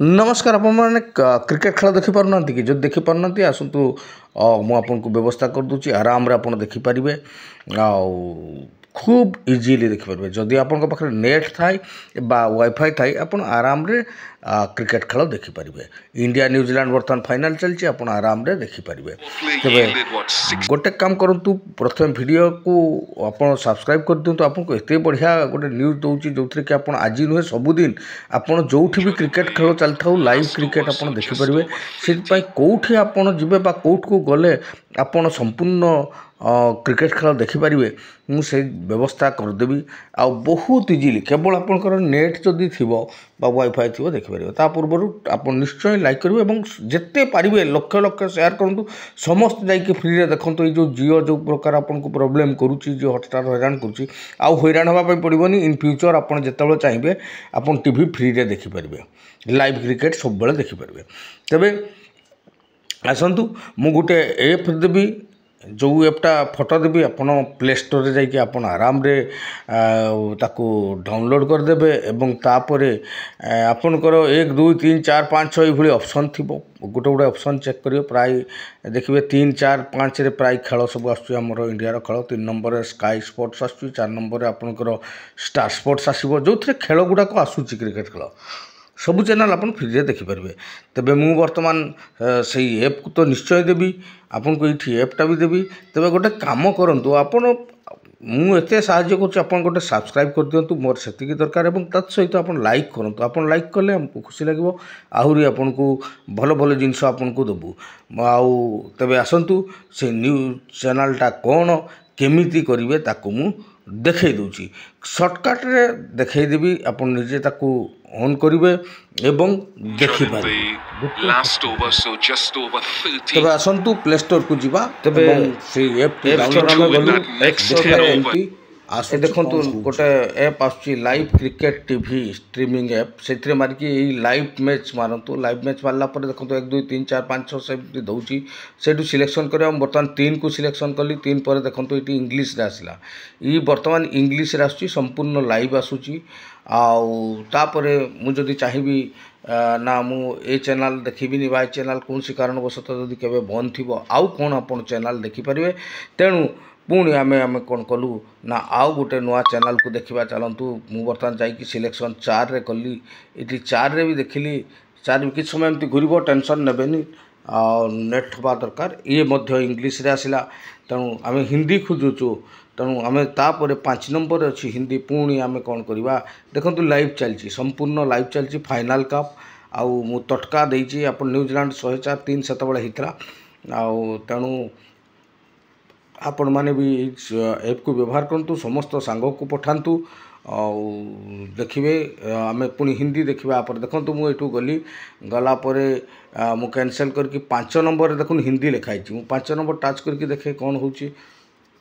नमस्कार आपने क्रिकेट खेल देखिपार कि जो देखिपार आसतु मुझे व्यवस्था कर दूची आराम आप देखिपारे आ खूब इजिली देखिपारे जदि आपण पाखे नेट थाए वाईफाई थाए आप आराम रे क्रिकेट खेल देखिपारे। इंडिया न्यूजीलैंड बर्तमान फाइनाल चलती आप आराम रे देखिपारे। तेरे गोटे काम करूँ प्रथम वीडियो को आप सब्सक्राइब कर दिंतु आपको एत बढ़िया गोटे न्यूज दूसरी जो थी कि आप आज नुहे सबुदिन आपड़ जो भी क्रिकेट खेल चलता लाइव क्रिकेट आप देखिपारे से कौटी आपड़ जी कौट को गले आपड़ संपूर्ण क्रिकेट खेल देखिपारे मुझे व्यवस्था करदेवी आ बहुत इजिली केवल आपंकर नेट जदि थी वाईफाई थी देखिपारे। ता पूर्व आप निश्चय लाइक करेंगे और जिते पारे लक्ष लक्ष शेयर करूँ समस्त जाकि फ्री देखो ये जो जियो जो प्रकार आपको प्रोब्लेम करुच्ची जो हटस्टार हैरान करुच्ची हैरान होगापी पड़ोनी इन फ्यूचर आपड़ जिते चाहिए आप टीवी फ्री रे देखिपारे लाइव क्रिकेट सब बेले देखिपारे। तेबे आसतु मु गोटे एप देवी जो एपटा फोटो देवी आपन प्ले स्टोर रे जाकि आपन आराम रे ताकू डाउनलोड करदेवे एवं तापरे आपनकर 1 2 3 4 5 6 ये ऑप्शन थी गोटे गोटे ऑप्शन चेक करियो प्राय देखिए 3 4 5 रे प्राय खेल सब आमर इंडिया खेल 3 नंबर स्काई स्पोर्ट्स आसुची 4 नंबर आपनकर स्टार स्पोर्ट्स आसो जो थे खेल गुड़ाक आसूची क्रिकेट खेल सबू चैनल आप फ्री देखिपारे। तेबे मु वर्तमान से एप को तो निश्चय देवी आपन को ये एपटा भी देवी। तेबे गोटे काम करूँ आपन मुझे साहय कर गोटे सब्सक्राइब कर दिंतु मोर से दरकार और तत्सहित आप लाइक करूँ आप लाइक कले हमको खुशी लगे आहरी आपन को भल भल जिनस आपन को देबू आउ तेबे आसतु से न्यूज चैनलटा कौन केमिति करिवे ताकू मु देखे दूची शॉर्टकट रे देखेदेवी आप निजे ताकू ऑन करिवे एवं देखिपारे। तबे आसतु प्ले स्टोर को जीवा तबे से ऐप गलु देखु गोटे ऐप आसुची live cricket TV streaming app से मारिकी लाइव मैच मारतु लाइव मैच मारला देखो 1 2 3 4 5 6 7 दौची से सिलेक्शन कर बर्तमान 3 को सिलेक्शन कली 3 पर देखो ये इंग्लीश रे आसला ये बर्तमान इंग्लीश रे आसुची संपूर्ण लाइव आसुची आउे मुझे चाहिए ना मु ए चैनल देखिबिनी बा चैनल कौन सी कारणवशतः जदि केबे बंद थी आउ कौन आपन चैनल देखिपारे तेणु पुणी आमे कौन कलु ना आउ गोटे नुआ चैनल को देखा चलतु मु बर्तमान जाकि सिलेक्शन 4 रे कली ये 4 रे भी देखिली 4 भी किसी समय एमती घूर टेंशन नेबेनी नेट हवा दरकार ये मध्य इंग्लीश रे आसला तेणु आम हिंदी खोजुचु तेणु आम तापर 5 नंबर अच्छी हिंदी पुणी आम कौन करवा देखो लाइव चलती संपूर्ण लाइव चलती फाइनाल कप आउ मु तटका देती आप न्यूजीलैंड 104-3 से होता तेणु आपण मैंने भी ऐप को व्यवहार करूँ समस्त सांग को पठातु देखिए आम पुणी हिंदी देखा आप देखो मुझे गली गलापर मु कैंसल करके 5 नंबर देखो हिंदी लिखाई मु 5 नंबर टच करके देखे कौन हो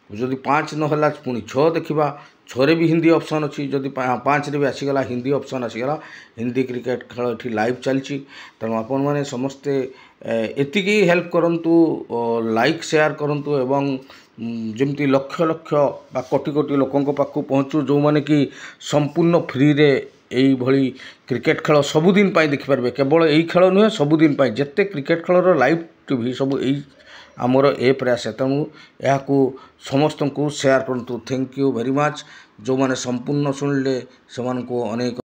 जदि 5 नहला पुणी 6 देखा 6 भी हिंदी ऑप्शन अच्छी जदि 5 रे भी आसीगला हिंदी ऑप्शन आसीगला हिंदी क्रिकेट खेल ये लाइव चलती तेणु आपण मैंने समस्ते एतिकी हेल्प करंतु लाइक शेयर करंतु एवं जमती लक्ष लक्ष बा कोटी कोटी लोकों पाखु पहुँचू जो माने कि संपूर्ण फ्री रे यही भली क्रिकेट खेल सबुदिन देखिपारे केवल यही खेल नुहे सबुदिन जिते क्रिकेट खेलर लाइव टीवी सब यही आमर एप रे आसे तेणु यह समस्त को शेयर करूँ। थैंक यू वेरी मच जो माने संपूर्ण शुणिले से अनेक